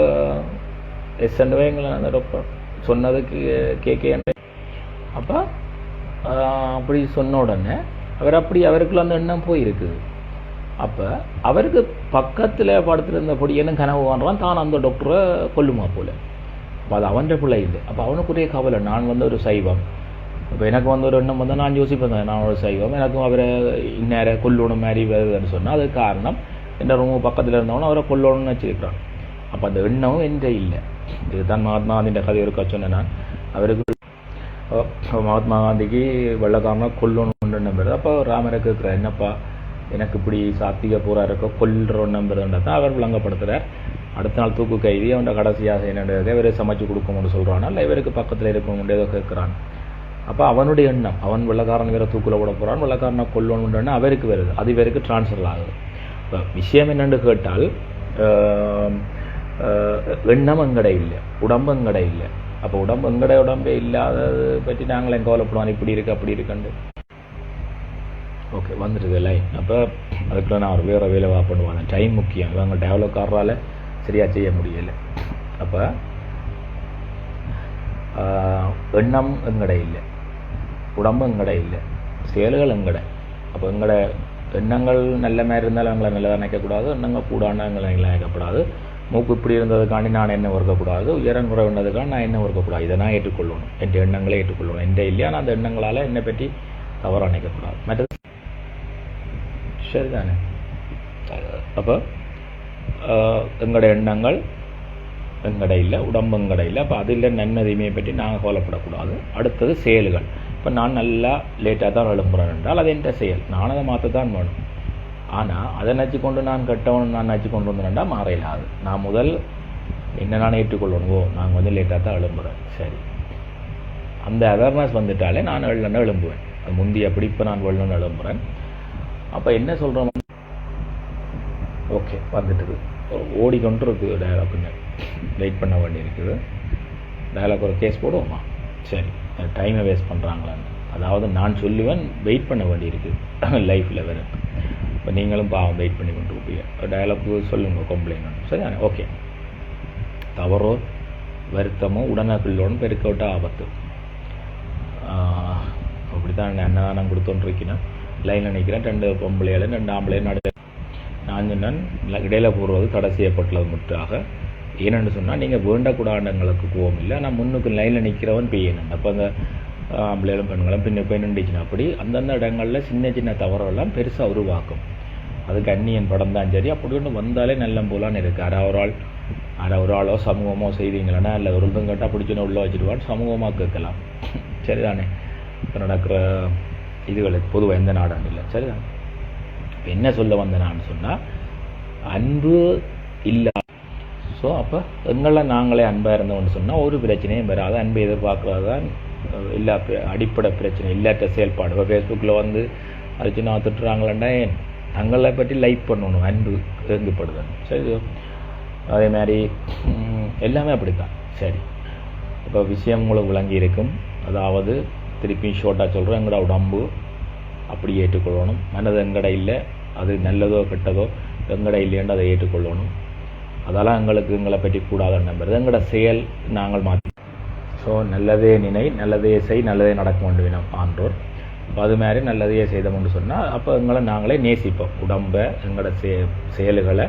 எங்களை அந்த டாக்டர் சொன்னதுக்கு கேட்க. அப்போ அப்படி சொன்ன உடனே அவருக்குள்ள அந்த எண்ணம் போயிருக்குது. அப்போ அவருக்கு பக்கத்தில் படுத்துருந்த பொடியனும் கனவு வாங்குறான், தான் அந்த டாக்டரை கொல்லுமா போல. அப்போ அது அவன் பிள்ளை இல்லை. அப்போ அவனுக்குரிய கவலை, நான் ஒரு சைவம், இப்போ எனக்கு ஒரு எண்ணம் வந்தால் நான் யோசிப்பேன், நான் ஒரு சைவம், எனக்கும் அவரை இந்நேரம் கொல்லணும் மாதிரி வருதுன்னு சொன்னால் அதுக்கு காரணம் என் ரொம்ப பக்கத்தில் இருந்தவனும் அவரை கொல்லணும்னு வச்சுருக்கிறான். அப்போ அந்த எண்ணமும் என்கிட்ட இல்லை. இதுதான் மகாத்மா காந்தியின் கதை ஒரு சொன்னேன் நான். அவருக்கு மகாத்மா காந்திக்கு வெள்ளக்காரனா கொல்லணும்னு நம்புறது. அப்போ ராமரை கேட்குறார், என்னப்பா எனக்கு இப்படி சாத்திக பூரா இருக்க கொல்ற நம்புறதுன்றதை தான் அவர் விளங்கப்படுத்துகிறார். அடுத்த நாள் தூக்கு கைதி அவன் கடைசியாக என்னன்றதை இவரை சமைச்சு கொடுக்கணும்னு சொல்கிறான், இல்லை இவருக்கு பக்கத்தில் இருக்கணும்னு ஏதோ கேட்குறான். அப்போ அவனுடைய எண்ணம், அவன் வெள்ளக்காரன் வேற தூக்கில் விட போகிறான், வெள்ளக்காரனை கொல்லணுன்றன்னு அவருக்கு வருது, அது இவருக்கு டிரான்ஸ்ஃபர் ஆகுது. இப்போ விஷயம் என்னென்னு கேட்டால், எண்ணம் எங்கடை இல்லை, உடம்பு எங்கடை இல்லை. அப்போ உடம்பே இல்லாதது பற்றி நாங்கள் எங்கே கவலைப்படுவோம், இப்படி இருக்கு அப்படி இருக்குண்டு. ஓகே வந்துடுது லைன். அப்போ அதுக்குள்ள நான் ஒரு வேறு வேலை பண்ணுவாங்க, டைம் முக்கியம். இவங்க டெவலப்காரரால் சரியாக செய்ய முடியலை. அப்போ எண்ணம் எங்கடை இல்லை, உடம்பு எங்கடை இல்லை, செயல்கள் எங்கடை. அப்போ எங்களோட எண்ணங்கள் நல்ல மாதிரி இருந்தாலும் எங்களை நல்லதாக நினைக்கக்கூடாது, எண்ணங்கள் கூடானா எங்களை நினைக்கப்படாது. மூக்கு இப்படி இருந்ததுக்காண்டி நான் என்ன ஒர்க்கக்கூடாது, உயரம் குறைவுன்றதுக்காண்டி நான் என்ன ஒர்க்கக்கூடாது. இதை நான் ஏற்றுக்கொள்ளணும், என் எண்ணங்களே ஏற்றுக்கொள்ளணும். என் இல்லையா நான் அந்த எண்ணங்களால் என்னை பற்றி தவறாக நினைக்கக்கூடாது. மற்றது சரிதானே? அப்போ எங்களோட எண்ணங்கள் எங்கடை இல்லை, உடம்பு எங்கடை இல்லை. அப்போ அதில் நன்மதிமையை பற்றி நாங்கள் கவலைப்படக்கூடாது. அடுத்தது செயல்கள். இப்போ நான் நல்லா லேட்டாக தான் எழும்புறேன் என்றால் அது என்ற செயல், நான் அதை மாற்றத்தான் வேணும். ஆனால் அதை நினச்சி கொண்டு நான் கெட்டவன் நான் நினச்சி கொண்டு வந்தேன்டா மாறையிலாது. நான் முதல் என்ன நான் ஏற்றுக்கொள்ளணும், நான் லேட்டாக தான் எழும்புறேன். சரி, அந்த அவேர்னஸ் வந்துட்டாலே நான் எழுதுனா எழும்புவேன். அது முந்தி அப்படி இப்போ நான் வெள்ளன்னு எழும்புறேன். அப்போ என்ன சொல்கிறோம், ஓகே வந்துட்டுது, ஓடிக்கொண்டு இருக்குது டயலாக்குன்னு, வெயிட் பண்ண வேண்டி இருக்குது. டயலாக் ஒரு கேஸ் போடுவோமா? சரி, டைமை வேஸ்ட் பண்ணுறாங்களான்னு. அதாவது நான் சொல்லுவேன், வெயிட் பண்ண வேண்டி இருக்குது லைஃப்பில் வேறு. இப்போ நீங்களும் பாவம் வெயிட் பண்ணி கொண்டு இருப்பீங்க. டயலாக்கு சொல்லுங்க, கம்ப்ளைண்ட். சரி, ஓகே. தவறோ வருத்தமோ உடனக்குள்ளோன்னு பெருக்க விட்ட ஆபத்து. அப்படி தான் அன்னதானம் கொடுத்தோன்றிருக்கேன். லைனில் நிற்கிறேன், 2 பொம்பளைகளும் 2 ஆம்பளையும் நடு. நான் சொன்னேன் இடையில போடுறது தடை செய்யப்பட்டுள்ளது முற்றாக. ஏன்னு சொன்னால் நீங்கள் வேண்டக்கூடாண்டங்களுக்கு கோவம் இல்லை, நான் முன்னுக்கு லைனில் நிற்கிறவன் பெய்யணும். அப்போ அந்த ஆம்பளைகளும் பெண்களும் போய் நின்றுச்சுன்னா அப்படி அந்தந்த இடங்களில் சின்ன சின்ன தவறுகள்லாம் பெருசாக உருவாக்கும். அதுக்கு அந்நியன் படம் தான் சரி. அப்படி ஒன்று வந்தாலே நல்ல போலான்னு இருக்குது. ஒரு ஆளோ சமூகமோ செய்தீங்களா இல்லை ஒரு கேட்டால் பிடிச்சின்னு உள்ளே வச்சுடுவான்னு சமூகமாக கேட்கலாம். சரிதானே? இப்போ நடக்கிற இதுகளுக்கு பொதுவாக எந்த நாடும் இல்லை. சரிதானே? இப்போ என்ன சொல்ல வந்தேனான்னு சொன்னால் அன்பு இல்லை. ஸோ அப்போ எங்களை நாங்களே அன்பாக இருந்தோம்னு சொன்னால் ஒரு பிரச்சனையும் வராது. அன்பை எதிர்பார்க்குறது தான் எல்லா அடிப்படை பிரச்சனை இல்லாட்ட செயல்பாடு. இப்போ ஃபேஸ்புக்கில் வந்து அது சின்ன திட்டுறாங்களா தங்களை பற்றி லைக் பண்ணணும், அன்பு தேங்குப்படுது. சரி, அதே மாதிரி எல்லாமே அப்படித்தான். சரி, இப்போ விஷயம் உங்களுக்கு விளங்கி இருக்கும். அதாவது திருப்பி ஷோர்ட்டாக சொல்கிறோம், எங்களோட உடம்பு அப்படி ஏற்றுக்கொள்ளணும். மனது எங்கட இல்லை, அது நல்லதோ கெட்டதோ எங்கட இல்லைன்னு அதை ஏற்றுக்கொள்ளணும். அதெல்லாம் எங்களை பற்றி கூடாத நம்புறது. எங்களோட செயல் நாங்கள் மாற்றி. ஸோ நல்லதே நினை, நல்லதே செய், நல்லதே நடக்க வேண்டும் ஆன்றோர். இப்போ அது மாதிரி நல்லதையே செய்தோம்னு சொன்னால் அப்போ எங்களை நாங்களே நேசிப்போம். உடம்பை எங்களோட செயல்களை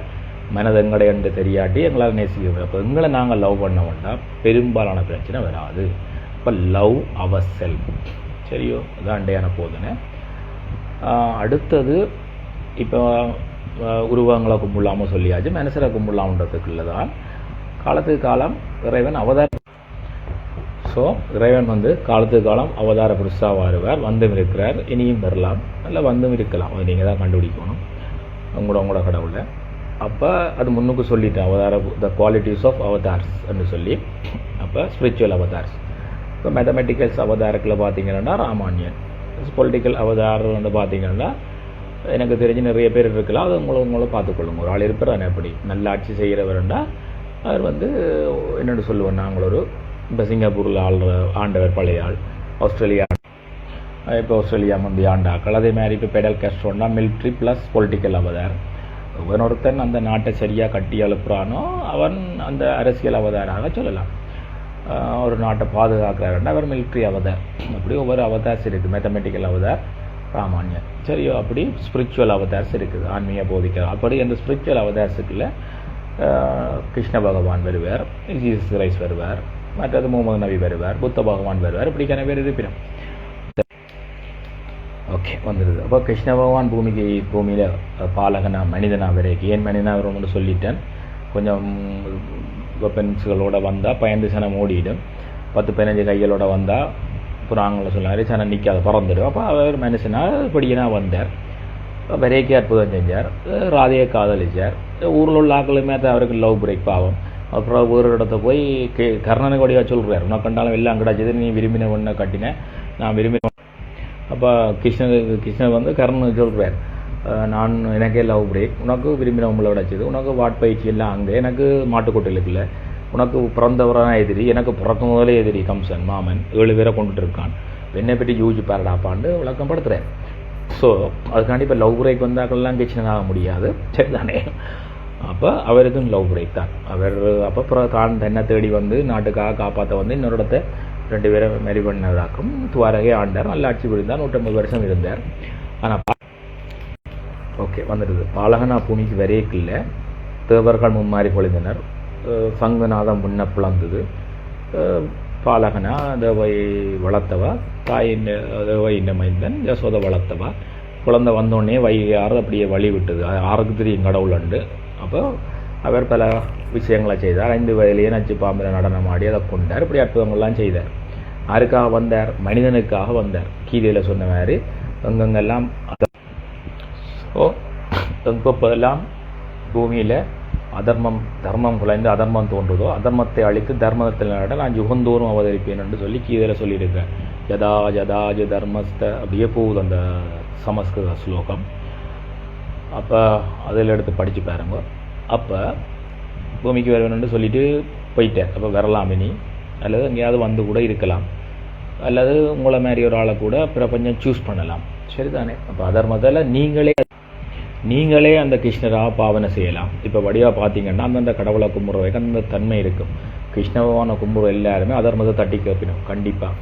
மனது எங்கடை என்று தெரியாட்டி எங்களால் நேசிக்க. அப்போ எங்களை நாங்கள் லவ் பண்ண வேண்டாம், பெரும்பாலான பிரச்சனை வராது. இப்போ லவ் அவர் செல்ஃப். சரியோ? அதான் அண்டையான போதுன்னு. அடுத்தது இப்போ உருவங்களை கும்பிடலாமல் சொல்லியாச்சு, மனசரை கும்பிடலாம்ன்றதுக்குள்ள தான் காலத்துக்கு காலம் இறைவன் அவதார. ஸோ இறைவன் வந்து காலத்துக்கு காலம் அவதார புருஷாக வருவார், வந்தும் இருக்கிறார், இனியும் வரலாம், இல்லை வந்தும் இருக்கலாம். அது நீங்கள் தான் கண்டுபிடிக்கணும் உங்களோட கடவுளை. அப்போ அது முன்னுக்கு சொல்லிட்டேன், அவதார த குவாலிட்டிஸ் ஆஃப் அவதார்ஸ் என்று சொல்லி. அப்போ ஸ்பிரிச்சுவல் அவதார்ஸ். இப்போ மேத்தமெட்டிக்கல்ஸ் அவதாரத்தில் பார்த்தீங்கன்னா ராமானியன். பொலிட்டிக்கல் அவதாரம் வந்து பார்த்தீங்கன்னா எனக்கு தெரிஞ்சு நிறைய பேர் இருக்கலாம். அது உங்களும் பார்த்துக்கொள்ளுங்க. ஒரு ஆள் இருப்பார் எப்படி நல்லாட்சி செய்கிறவர்னா அவர் வந்து என்னென்னு சொல்லுவேன், நாங்கள் இப்போ சிங்கப்பூரில் ஆண்டவர் பழைய ஆள், ஆஸ்திரேலியா இப்போ ஆஸ்திரேலியா முந்தைய ஆண்டாக்கள். அதே மாதிரி இப்போ பெடல் கேஸ்ட்ரோன்னா மிலிட்ரி ப்ளஸ் பொலிட்டிக்கல் அவதார். ஒருத்தன் அந்த நாட்டை சரியாக கட்டி எழுப்புறானோ அவன் அந்த அரசியல் அவதாராக சொல்லலாம். ஒரு நாட்டை பாதுகாக்கிறாருன்னா அவர் மிலிட்ரி அவதார். அப்படி ஒவ்வொரு அவதார்ஸ் இருக்குது. மேத்தமெட்டிக்கல் அவதார் ராமானியன். சரியோ? அப்படி ஸ்பிரிச்சுவல் அவதார்ஸ் இருக்குது, ஆன்மீக போதிக்கிறார். அப்படி அந்த ஸ்பிரிச்சுவல் அவதார்ஸுக்குள்ள கிருஷ்ண பகவான் வருவார், ஜீசஸ் கிரைஸ்ட் வருவார், மற்றது முகமது நபி வருவார், புத்த பகவான் வருவார். இப்படிக்கான பேர் இருப்பினும் ஓகே வந்துடுது. அப்போ கிருஷ்ண பகவான் பூமியில் பாலகனா மனிதனா வரைக்கும். ஏன் மனிதனா வரும்னு சொல்லிட்டேன். கொஞ்சம் வெப்பன்ஸுகளோட வந்தால் பயந்து சனம் ஓடிடும். 10-15 கைகளோட வந்தால் புறாங்களை சொன்னார் சனம் நிற்காத பறந்துடும். அப்போ அவர் மனுஷனாக இப்படினா வந்தார், வரைக்கும் அற்புதம் செஞ்சார், ராதையை காதலிச்சார். ஊரில் உள்ள ஆக்களுமே அவருக்கு லவ் பிரேக் பாவம். அப்புறம் ஒரு இடத்த போய் கர்ணனுக்கு வடிவாக சொல்கிறார், உனக்கு கண்டாலும் எல்லாம் கிடச்சிது, நீ விரும்பின ஒன்றை கட்டினேன், நான் விரும்பின. அப்போ கிருஷ்ணர் வந்து கர்ணனுக்கு சொல்கிறார், நான் எனக்கே லவ் பிரேக், உனக்கு விரும்பினவங்களை கிடச்சிது, உனக்கு வாட்பயிற்சி எல்லாம் அங்கே, எனக்கு மாட்டுக்கொட்டையில் இல்லை, உனக்கு பிறந்தவரான எதிரி, எனக்கு பிறக்கும் முதலே எதிரி கம்சன் மாமன் 7 பேரை கொண்டுட்டு இருக்கான், என்னை பற்றி யூஜி பாரடாப்பான்னு விளக்கம் படுத்துகிறேன். ஸோ அதுக்காண்டி இப்போ லவ் பிரேக் வந்தாக்கெல்லாம் கிருஷ்ணனாக முடியாது. சரிதானே? அப்போ அவருக்கும் லவ் பிரேக் தான். அவர் அப்போ தான் தன்னை தேடி வந்து நாட்டுக்காக காப்பாற்ற வந்து இன்னொரு இடத்த 2 பேரை மேரி பண்ணதாக்கும் துவாரகை ஆண்டார். நல்ல ஆட்சி புரிந்தார், 150 வருஷம் இருந்தார். ஆனால் ஓகே வந்துடுது. பாலகனா பூமிக்கு வரையில்லை, தேவர்கள் மும்மாறி பொழிந்தனர், சங்குநாதம் முன்ன பிளந்தது. பாலகனா தேவை வளர்த்தவா, தாயின் தேவை மைந்தன் யசோதை வளர்த்தவா. குழந்தை வந்தோடனே வைகாறு அப்படியே வழி விட்டது. 6க்கு தெரியும் கடவுள் உண்டு. அப்போ அவர் பல விஷயங்களை செய்தார். 5 வயதிலேயே நச்சு பாம்பில் நடனம் ஆடி அதை கொண்டார். இப்படி அற்புதங்கள்லாம் செய்தார். யாருக்காக வந்தார்? மனிதனுக்காக வந்தார். கீதையில் சொன்ன மாதிரி எங்கெங்கெல்லாம் எங்கெல்லாம் பூமியில் தர்மம் குலைந்து அதர்மம் தோன்றுதோ அதர்மத்தை அழித்து தர்மத்தில் நட நான் யுகந்தோறும் அவதரிப்பேன் என்று சொல்லி கீதையில் சொல்லியிருக்கேன். ஜதா ஜதாஜ தர்மஸ்த அப்படியே போகுது அந்த சமஸ்கிருத ஸ்லோகம். அப்போ அதில் எடுத்து படித்து பாருங்க. அப்போ பூமிக்கு வரணுன்னு சொல்லிட்டு போயிட்டேன். அப்போ வரலாம் இனி, அல்லது எங்கேயாவது வந்து கூட இருக்கலாம், அல்லது உங்களை மாதிரி ஒரு ஆளை கூட பிரபஞ்சம் சூஸ் பண்ணலாம். சரிதானே? அப்போ அதர்மத்தில் நீங்களே அந்த கிருஷ்ணராக பாவனை செய்யலாம். இப்போ வடிவாக பார்த்தீங்கன்னா அந்தந்த கடவுளை கும்பிட்றவைக்கு அந்த தன்மை இருக்கும். கிருஷ்ண பகவானை கும்பிட்ற எல்லாருமே அதர்மத்தை தட்டி கேட்பினோம். கண்டிப்பாக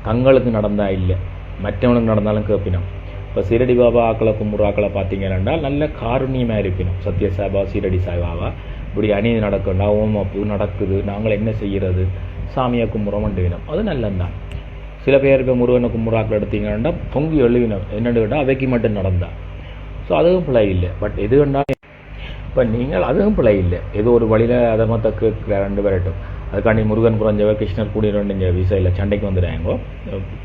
தங்களுக்கு நடந்தால் இல்லை, மற்றவனுக்கு நடந்தாலும் கேட்பினோம். இப்போ சீரடி பாபா ஆக்களை கும்பிட்ற ஆக்களை பார்த்தீங்கன்னா நல்ல காருண்யமாக இருக்கணும். சத்யசாபா சீரடி சாய்பாபா இப்படி அநீதி நடக்கும்டா, ஓமப்பு நடக்குது, நாங்கள் என்ன செய்கிறது, சாமியை கும்பிட்றோம்ட்டு வேணும், அது நல்லதுதான். சில பேர் இப்போ முருகனை கும்பிட்றாக்கள் எடுத்தீங்கன்னா பொங்கி எழுவினம் என்னென்னு கேட்டால் அவைக்கு மட்டும் நடந்தா. ஸோ அதுவும் பிழை இல்லை. பட் எது வேண்டாம் இப்போ நீங்கள் அதுவும் பிழை இல்லை. ஏதோ ஒரு வழியில் அதை மொத்த கேட்குற 2 பேரட்டும். அதுக்காண்டி முருகன் குறைஞ்சவ கிருஷ்ணர் கூடி 2 விசையில் சண்டைக்கு வந்துடுறாங்கோ.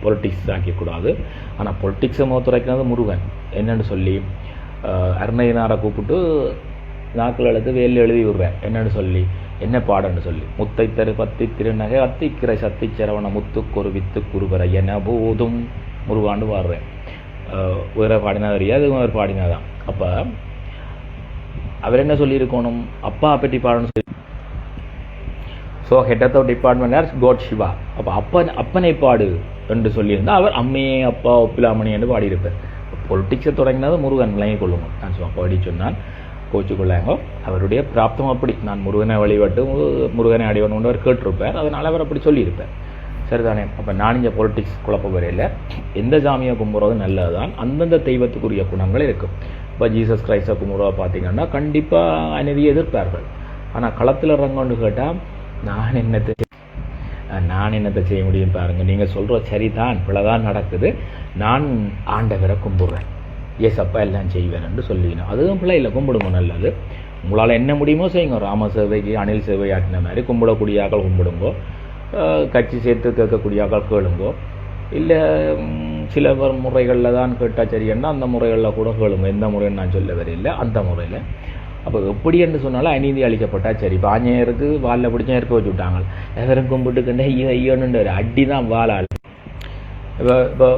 பொலிட்டிக்ஸ் ஆக்கக்கூடாது. ஆனால் பொலிட்டிக்ஸை துறைக்கிறது முருகன் என்னென்னு சொல்லி அருணையனாரை கூப்பிட்டு நாக்கள் எடுத்து வேலில் எழுதி விடுறேன் என்னென்னு சொல்லி, என்ன பாடன்னு சொல்லி, முத்தை தரு பத்தி திருநகை அத்திக்கிரை சத்தி சரவண முத்துக்கொரு வித்து குருவரை என போதும் முருகாண்டு பாடுறேன். வேற பாடினா தெரியாது, அவர் பாடினாதான். அப்போ அவர் என்ன சொல்லியிருக்கணும், அப்பா பற்றி பாடணும் சொல்லி. So head of the department are god Shiva. அப்போ அப்பனை பாடு என்று சொல்லியிருந்தால் அவர் அம்மையே அப்பா ஒப்பிலாமணி என்று பாடியிருப்பார். பொலிட்டிக்ஸை தொடங்கினது முருகன் விளங்கிக் கொள்ளுங்க. நான் பாடி சொன்னான் கோச்சுக்கொள்ளாங்க. அவருடைய பிராப்தம் அப்படி, நான் முருகனை வழிபட்டு முருகனை அடிவன் அவர் கேட்டிருப்பார். அதனால் அவர் அப்படி சொல்லியிருப்பார். சரிதானே? அப்போ நான் இங்கே பொலிட்டிக்ஸ் குழப்ப வரையில் எந்த சாமியை கும்பிட்றது நல்லது தான். அந்தந்த தெய்வத்துக்குரிய குணங்கள் இருக்கும். இப்போ ஜீசஸ் கிரைஸ்டை கும்பிட்றவா பார்த்தீங்கன்னா கண்டிப்பாக அநீதியை எதிர்ப்பார்கள். ஆனால் களத்தில் இறங்கன்னு கேட்டால் நான் என்னத்தை செய்ய முடியும் பாருங்கள். நீங்கள் சொல்கிற சரிதான், பிழைதான் நடக்குது, நான் ஆண்டவரை கும்பிட்றேன், ஏசப்பா எல்லாம் செய்வேன் என்று சொல்லிக்கணும். அதுவும் பிள்ளை இல்லை, கும்பிடுங்க, நல்லது. உங்களால் என்ன முடியுமோ செய்யுங்க. ராம சேவைக்கு அணில் சேவை ஆட்டின மாதிரி கும்பிடக்கூடிய ஆக்கள் கும்பிடுங்கோ, கட்சி சேர்த்து கேட்கக்கூடிய ஆக்கள் கேளுங்கோ. இல்லை சில முறைகளில் தான் கேட்டால் சரியன்னா அந்த முறைகளில் கூட கேளுங்க. எந்த முறைன்னு நான் சொல்ல வரையில்லை, அந்த முறையில். அப்போ எப்படி என்று சொன்னாலும் அநீதி அளிக்கப்பட்டா சரி. இப்போ ஆஞ்சநேயருக்கு வாலில் பிடிச்சா இருக்க வச்சு விட்டாங்க. எவரும் கும்பிட்டுக்கிட்டே ஐயோன்னு அடி தான் வாழால். இப்போ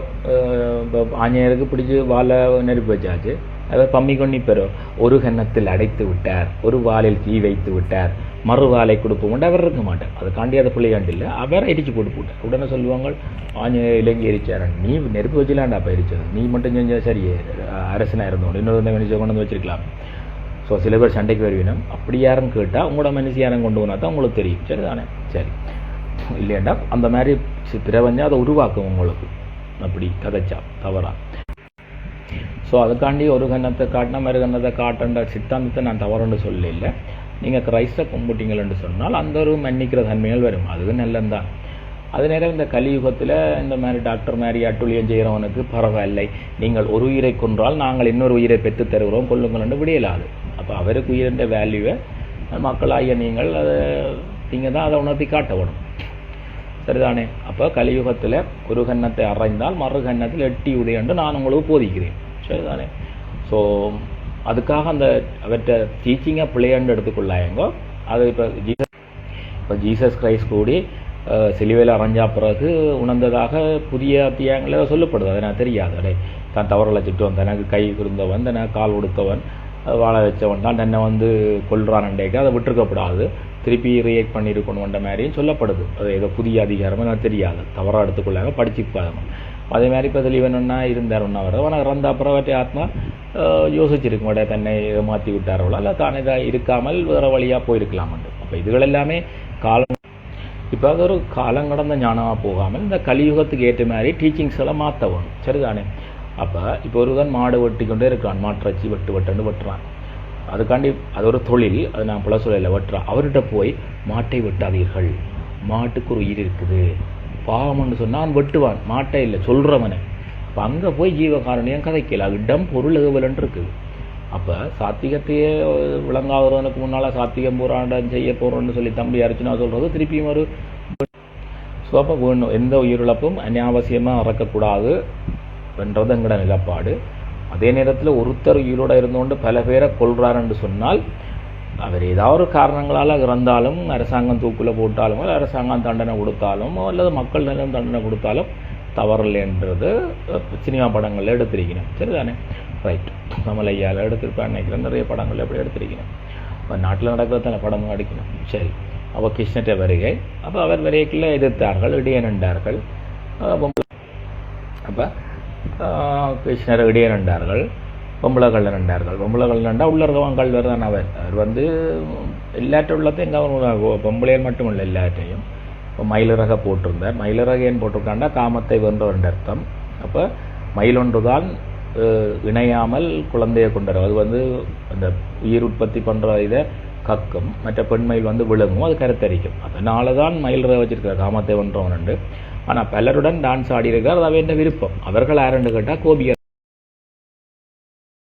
ஆஞ்சநேயருக்கு பிடிச்சி வாழை நெருப்பு வச்சாச்சு. அவர் பம்மி கொண்டு பெறோ ஒரு கன்னத்தில் அடைத்து விட்டார், ஒரு வாலில் தீ வைத்து விட்டார், மறு வாலை கொடுப்போம் அவர் இருக்க மாட்டார். அதுக்காண்டி அதை பிள்ளையாண்டு இல்லை, அவர் எரிச்சு போட்டு போட்டார். உடனே சொல்லுவாங்க ஆஞ்சநேயர் இலங்கை எரிச்சார், நீ நெருப்பு வச்சுலாண்டா அப்போ எரிச்சது, நீ மட்டும் செஞ்சா சரி அரசனாக இருந்தோம், இன்னொரு மனுஷன் கொண்டு வந்து வச்சிருக்கலாம். ஸோ சில பேர் சண்டைக்கு வருவீனம். அப்படி யாருன்னு கேட்டால் உங்களோட மனுஷி யாரும் கொண்டு வந்தால் தான் உங்களுக்கு தெரியும். சரி தானே? சரி இல்லையாண்டா அந்த மாதிரி பிரபஞ்சம் அதை உருவாக்கும் உங்களுக்கு, அப்படி கதைச்சா தவறா. ஸோ அதுக்காண்டி ஒரு கன்னத்தை காட்டினா மறு கன்னத்தை காட்டுன்ற சித்தாந்தத்தை நான் தவறுன்னு சொல்ல இல்லை. நீங்கள் கிரைஸ்டை கும்பிட்டீங்கள்னு சொன்னால் அந்த ஒரு மன்னிக்கிற தன்மைகள் வரும், அதுவும் நல்லந்தான். அதே நேரம் இந்த கலியுகத்தில் இந்த மாதிரி டாக்டர் மாதிரி அட்டுழியம் செய்கிறவனுக்கு பரவாயில்லை, நீங்கள் ஒரு உயிரை கொன்றால் நாங்கள் இன்னொரு உயிரை பெற்று தருகிறோம், கொள்ளுங்கள் விடையலாது. அப்போ அவருக்கு உயிரின்ற வேல்யூவை மக்களாகிய நீங்கள் தான் அதை உணர்த்தி காட்டப்படும். சரிதானே? அப்போ கலியுகத்தில் ஒரு கன்னத்தை அறைந்தால் மறு கன்னத்தில் 8 உதை என்று நான் உங்களுக்கு போதிக்கிறேன். சரிதானே? ஸோ அதுக்காக அந்த அவற்றை டீச்சிங்கை பிள்ளையாண்டு எடுத்துக்கொள்ளாயங்கோ. அது இப்போ ஜீசஸ் கிரைஸ்ட் கூடி சிலுவையில் அரைஞ்சா பிறகு உணர்ந்ததாக புதிய அத்தியாயங்களில் சொல்லப்படுது. அதை நான் தெரியாது. அடே தான் தவறழைச்சிட்டோம், தனக்கு கை இருந்தவன், தனக்கு கால் கொடுத்தவன், வாழ வச்சவன் தான் தன்னை கொல்றான்ண்டேக்கு அதை விட்டுருக்கப்படாது, திருப்பி ரியாக்ட் பண்ணியிருக்கணுன்ற மாதிரியும் சொல்லப்படுது. அது ஏதோ புதிய அதிகாரமாக நான் தெரியாது, தவறாக எடுத்துக்கொள்ளாங்க, படிச்சுப்பாங்க. அதே மாதிரி இப்போ தெளிவனா இருந்தார் ஒன்றா ஆனால் இறந்த அப்புறம் அவற்றை ஆத்மா யோசிச்சிருக்க மாட்டேன், தன்னை மாற்றி விட்டார்களோ இல்லை தானே இதாக இருக்காமல் வேறு வழியாக போயிருக்கலாமண்டு. அப்போ இதுகள் எல்லாமே காலம், இப்போ அது ஒரு காலம் கடந்த ஞானமாக போகாமல் இந்த கலியுகத்துக்கு ஏற்ற மாதிரி டீச்சிங்ஸ் எல்லாம் மாற்ற வேணும். சரிதானே? அப்போ இப்போ ஒருவன் மாடு வெட்டி கொண்டே இருக்கிறான், மாற்றச்சி வெட்டுன்னு வெட்டுறான். அதுக்காண்டி அது ஒரு தொழில், அது நான் புல சொல்லையில் வெட்டுறான். அவர்கிட்ட போய் மாட்டை வெட்டாதீர்கள், மாட்டுக்கு ஒரு உயிர் இருக்குது, பாவம்னு சொன்னால் அவன் வெட்டுவான், மாட்டை இல்லை சொல்கிறவனை. அப்போ அங்கே போய் ஜீவகாரணியம் கதைக்கல, இடம் பொருள் ஏவலன் இருக்குது. அப்போ சாத்திகத்தையே விளங்காதவனுக்கு முன்னால் சாத்திகம் போராட்டம் செய்ய போகிறோன்னு சொல்லி தம்பி அர்ச்சனா சொல்கிறது திருப்பியும் ஒரு சோப்பை வேணும். எந்த உயிரிழப்பும் அனாவசியமாக இறக்கக்கூடாது என்றது எங்கட நிலப்பாடு. அதே நேரத்தில் ஒருத்தர் உயிரோடு இருந்தோண்டு பல பேரை கொள்றாருன்னு சொன்னால் அவர் ஏதாவது ஒரு காரணங்களால் இறந்தாலும் அரசாங்கம் தூக்கில் போட்டாலும் அரசாங்கம் தண்டனை கொடுத்தாலும் அல்லது மக்கள் நிலம் தண்டனை கொடுத்தாலும் தவறில்லைன்றது சினிமா படங்களில் எடுத்திருக்கணும். சரிதானே? ரைட். கமலையால் எடுத்திருப்பான்னு நினைக்கிறேன், நிறைய படங்கள் எப்படி எடுத்திருக்கணும். இப்போ நாட்டில் நடக்கிறதான படமும் அடிக்கணும். சரி, அப்போ கிருஷ்ணத்தை வருகை. அப்போ அவர் வரைக்கில் எதிர்த்தார்கள், இடையே நின்றார்கள். அப்போ கிருஷ்ணர் இடையே நின்றார்கள், பொம்பளைகள் நின்றார்கள். பொம்பளைகள் நின்றா உள்ள இருக்கவன் கல்வர் தான். அவர் எல்லாற்ற உள்ளத்தையும் எங்கே பொம்பளையர் மட்டும் இல்லை, எல்லாற்றையும். இப்போ மயிலிறக போட்டிருந்தார். மயிலிறக ஏன் போட்டிருக்காண்டா காமத்தை வென்றவர் அர்த்தம். அப்போ மயில் ஒன்று தான் இணையாமல் குழந்தையை கொண்டாடும். அது வந்து அந்த உயிர் உற்பத்தி பண்ணுற இதை கக்கும், மற்ற பெண் மயில் வந்து விழுங்கும், அது கருத்தரிக்கும். அதனால தான் மயில் வச்சிருக்கிறார் காமத்தை வென்றவன். ஆனால் பலருடன் டான்ஸ் ஆடி இருக்கார். அது அவன் விருப்பம். அவர்கள் யாருன்னு கேட்டால் கோபியர்.